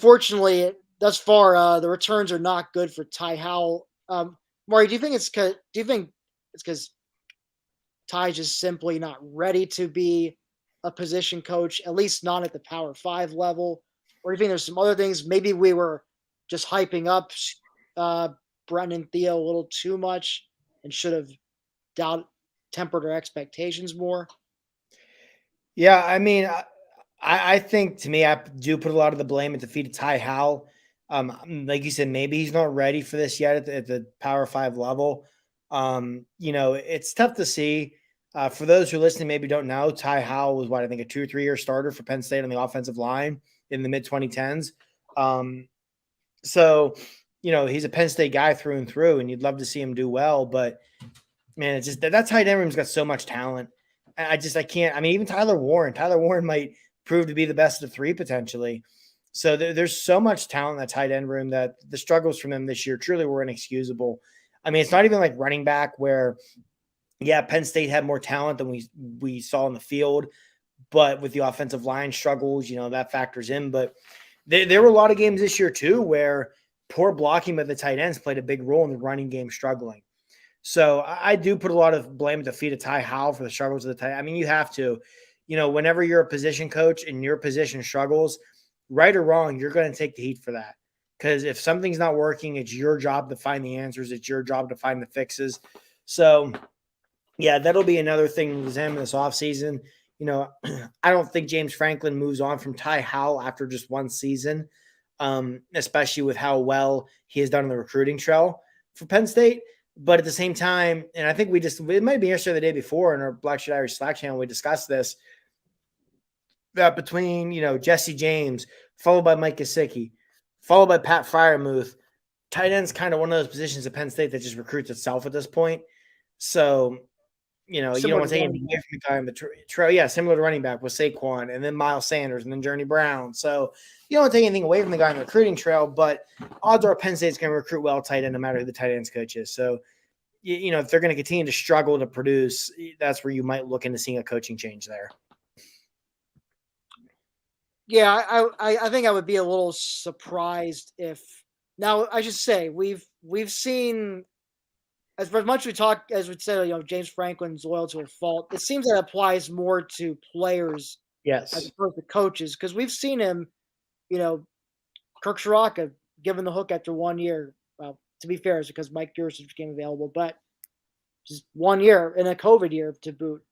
unfortunately, thus far, the returns are not good for Ty Howle. Maury, do you think it's because Ty's just simply not ready to be a position coach, at least not at the Power Five level? Or do you think there's some other things? Maybe we were just hyping up uh, Brendan Theo a little too much and should have doubt tempered our expectations more. Yeah, I mean, I think to me, I do put a lot of the blame at the feet of Ty Howle. Like you said, maybe he's not ready for this yet at the Power Five level. It's tough to see. For those who are listening, maybe don't know, Ty Howle was what I think a 2 or 3 year starter for Penn State on the offensive line in the mid 2010s. Um, so, he's a Penn State guy through and through, and you'd love to see him do well. But man, it's just that tight end room's got so much talent. I can't. I mean, even Tyler Warren. Tyler Warren might prove to be the best of three potentially. So there's so much talent in that tight end room that the struggles from them this year truly were inexcusable. I mean, it's not even like running back where, yeah, Penn State had more talent than we saw in the field, but with the offensive line struggles, that factors in. But there were a lot of games this year too where poor blocking by the tight ends played a big role in the running game struggling. So I do put a lot of blame at the feet of Ty Howle for the struggles of the tight. I mean, you have to, whenever you're a position coach and your position struggles, right or wrong, you're going to take the heat for that. Because if something's not working, it's your job to find the answers. It's your job to find the fixes. So, yeah, that'll be another thing to examine this offseason. I don't think James Franklin moves on from Ty Howle after just one season, especially with how well he has done on the recruiting trail for Penn State. But at the same time, and I think it might be yesterday or the day before in our Black Shit Irish Slack channel, we discussed this, that between, Jesse James, followed by Mike Gesicki, followed by Pat Fryermuth, tight end's kind of one of those positions at Penn State that just recruits itself at this point. So, you don't want to take anything away from the guy on the trail. Yeah, similar to running back with Saquon and then Miles Sanders and then Journey Brown. So you don't want to take anything away from the guy on the recruiting trail, but odds are Penn State's going to recruit well tight end no matter who the tight ends coach is. So, if they're going to continue to struggle to produce, that's where you might look into seeing a coaching change there. Yeah, I think I would be a little surprised if. Now, I should say we've seen as much as we say, James Franklin's loyal to a fault. It seems that applies more to players, yes, as opposed to coaches, because we've seen him, Kirk Shiraka given the hook after 1 year. Well, to be fair, it's because Mike Yurcich became available, but just 1 year in a COVID year to boot.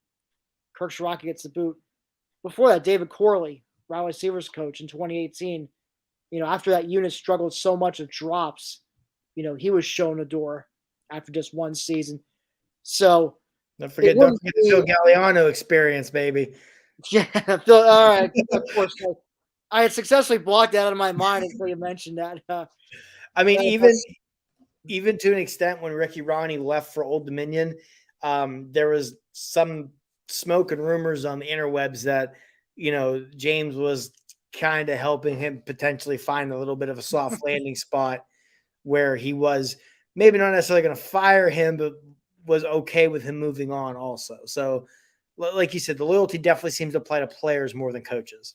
Kirk Shiraka gets the boot. Before that, David Corley, wide receivers coach in 2018. After that unit struggled so much with drops, he was shown a door after just one season. So don't forget the Phil Galliano experience, baby. Yeah, all right. Of course, I had successfully blocked that out of my mind until you mentioned that. I mean, even to an extent, when Ricky Ronnie left for Old Dominion, there was some smoke and rumors on the interwebs that James was kind of helping him potentially find a little bit of a soft landing spot where he was maybe not necessarily going to fire him, but was okay with him moving on also. So, like you said, the loyalty definitely seems to apply to players more than coaches.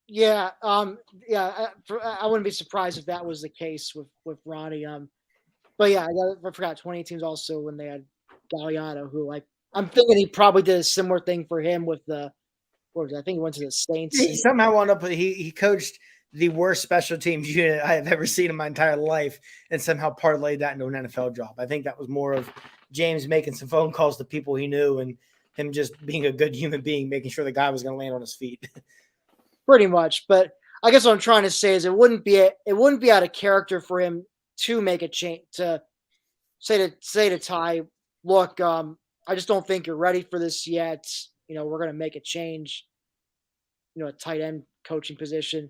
Yeah, I wouldn't be surprised if that was the case with Ronnie. But yeah, I forgot 2018 is also when they had Galliano, who I'm thinking he probably did a similar thing for him with I think he went to the Saints. He somehow wound up. He coached the worst special teams unit I have ever seen in my entire life, and somehow parlayed that into an NFL job. I think that was more of James making some phone calls to people he knew, and him just being a good human being, making sure the guy was going to land on his feet. Pretty much, but I guess what I'm trying to say is it wouldn't be out of character for him to make a change, to say to Ty, look, I just don't think you're ready for this yet. We're going to make a change. A tight end coaching position,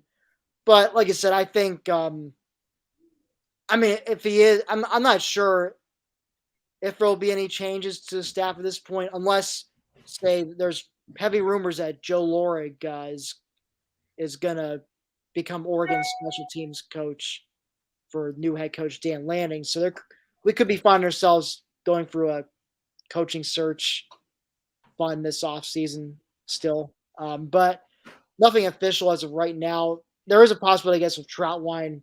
but like I said, I think, I mean, if he is, I'm not sure if there'll be any changes to the staff at this point, unless, say, there's heavy rumors that Joe Lorig is gonna become Oregon's special teams coach for new head coach Dan Lanning. So we could be finding ourselves going through a coaching search fund this offseason still. But nothing official as of right now. There is a possibility, I guess, of Troutwine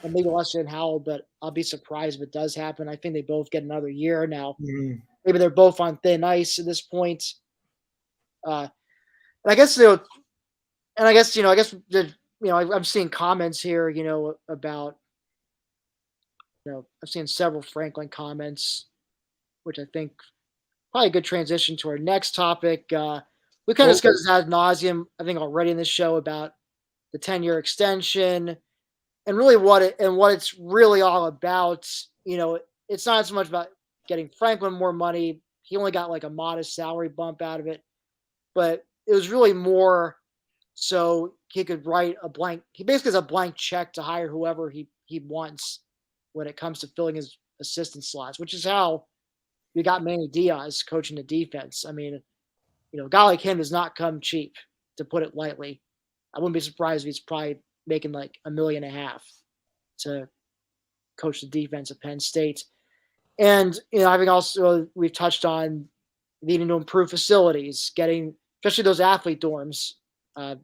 and maybe less than Howell, but I'll be surprised if it does happen. I think they both get another year now. Mhm. Maybe they're both on thin ice at this point. Uh, and I guess, you know, and I guess, I'm seeing comments here, about, I've seen several Franklin comments, which I think probably a good transition to our next topic. We kind of Well, discussed this ad nauseum, I think, already in this show about the 10-year extension and really what it's really all about. It's not so much about getting Franklin more money. He only got like a modest salary bump out of it, but it was really more so he could write a blank. He basically has a blank check to hire whoever he wants when it comes to filling his assistant slots, which is how we got Manny Diaz coaching the defense. I mean, a guy like him does not come cheap, to put it lightly. I wouldn't be surprised if he's probably making like $1.5 million to coach the defense at Penn State. And I think also we've touched on needing to improve facilities, getting especially those athlete dorms. Uh,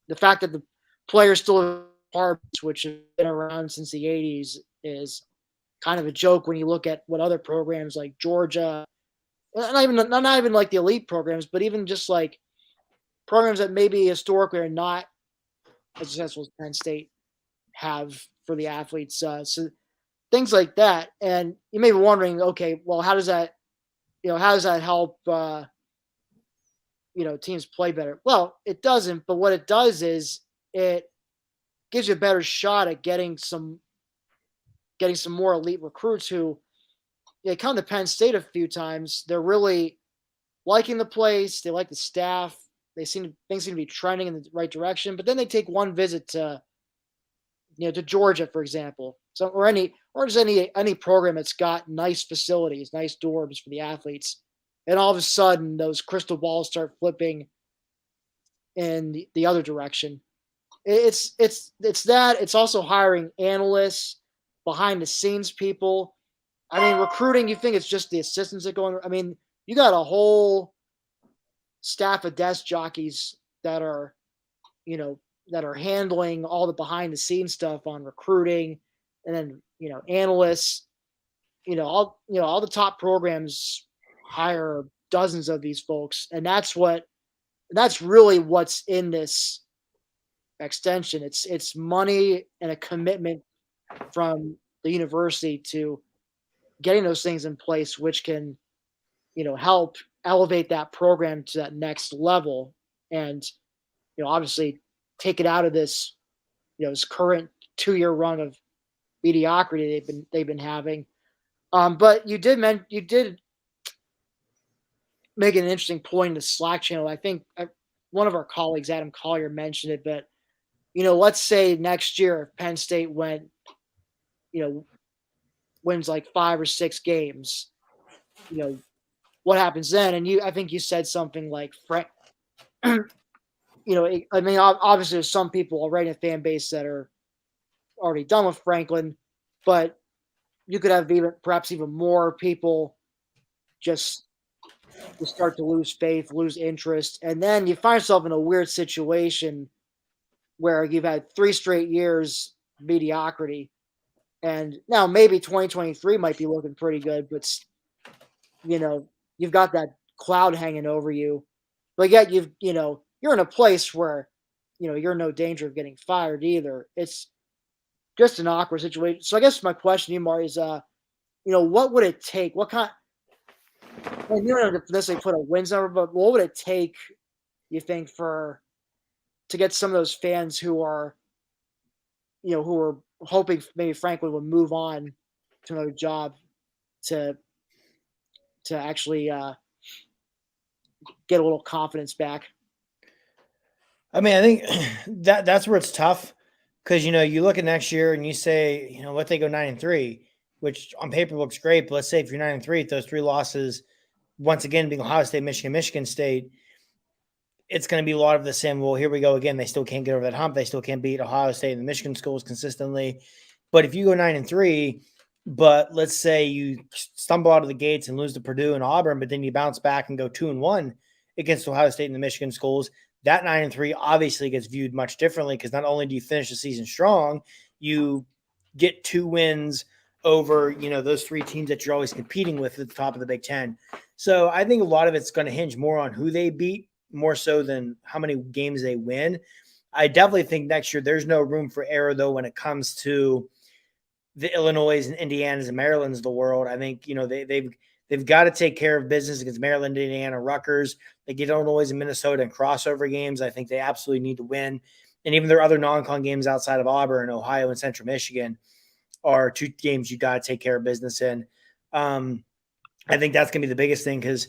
the fact that the players still have apartments, which have been around since the '80s, is kind of a joke when you look at what other programs like Georgia, not even like the elite programs, but even just like programs that maybe historically are not as successful as Penn State have for the athletes. So things like that, and you may be wondering, okay, well, how does that help? Teams play better. Well, it doesn't, but what it does is it gives you a better shot at getting some more elite recruits who they come to Penn State a few times. They're really liking the place. They like the staff. Things seem to be trending in the right direction. But then they take one visit to Georgia, for example, or just any program that's got nice facilities, nice dorms for the athletes, and all of a sudden those crystal balls start flipping in the other direction. It's that. It's also hiring analysts, behind the scenes people. I mean, recruiting. You think it's just the assistants that go on? I mean, you got a whole staff of desk jockeys that are you know, that are handling all the behind the scenes stuff on recruiting, and then analysts. All the top programs hire dozens of these folks, and that's really what's in this extension. It's money and a commitment from the university to getting those things in place, which can help elevate that program to that next level, and obviously take it out of this current 2-year run of mediocrity they've been having. But you did make an interesting point in the Slack channel. I think one of our colleagues, Adam Collier, mentioned it. But let's say next year if Penn State you know, wins like 5 or 6 games, you know, what happens then? And I think you said something like, I mean, obviously there's some people already in the fan base that are already done with Franklin, but you could have perhaps even more people just start to lose faith, lose interest, and then you find yourself in a weird situation where you've had 3 straight years mediocrity, and now maybe 2023 might be looking pretty good, but you know you've got that cloud hanging over you, but yet you're in a place where you're in no danger of getting fired either. It's just an awkward situation. So I guess my question to you, Mari, is what would it take? What kind? Well, you don't have to necessarily put a wins number, but what would it take, you think, to get some of those fans who are hoping maybe Franklin would move on to another job to actually get a little confidence back? I mean, I think that's where it's tough because you look at next year and you say, let they go 9-3, which on paper looks great. But let's say if you're 9-3, those 3 losses, once again being Ohio State, Michigan State, it's going to be a lot of the same. Well, here we go again. They still can't get over that hump. They still can't beat Ohio State and the Michigan schools consistently. But if you go 9-3, but let's say you stumble out of the gates and lose to Purdue and Auburn, but then you bounce back and go 2-1 against Ohio State and the Michigan schools, that 9-3 obviously gets viewed much differently because not only do you finish the season strong, you get 2 wins over, those 3 teams that you're always competing with at the top of the Big Ten. So I think a lot of it's going to hinge more on who they beat, more so than how many games they win. I definitely think next year there's no room for error, though, when it comes to the Illinois and Indianas and Marylands of the world. I think, they've got to take care of business against Maryland, Indiana, Rutgers. They get Illinois and Minnesota in crossover games. I think they absolutely need to win. And even their other non-con games outside of Auburn, Ohio, and Central Michigan are 2 games you got to take care of business in. I think that's going to be the biggest thing because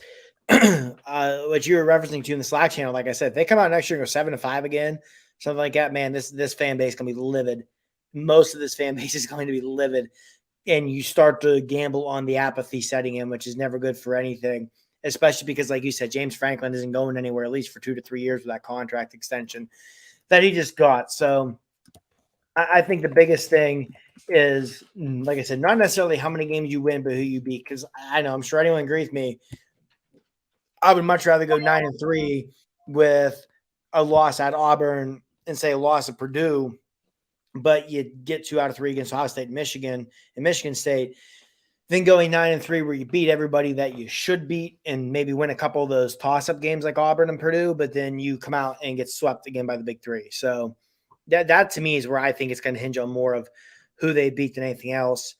what you were referencing to in the Slack channel, like I said, if they come out next year and go 7-5 again, something like that, man, this fan base is going to be livid. Most of this fan base is going to be livid. And you start to gamble on the apathy setting in, which is never good for anything, especially because, like you said, James Franklin isn't going anywhere at least for 2 to 3 years with that contract extension that he just got. So I think the biggest thing is, like I said, not necessarily how many games you win, but who you beat. Because I know, I'm sure anyone agrees with me. I would much rather go 9-3 with a loss at Auburn and say a loss at Purdue, but you get 2 out of 3 against Ohio State, Michigan, and Michigan State, then going 9-3 where you beat everybody that you should beat and maybe win a couple of those toss-up games like Auburn and Purdue, but then you come out and get swept again by the Big Three. So that to me is where I think it's going to hinge on more of who they beat than anything else.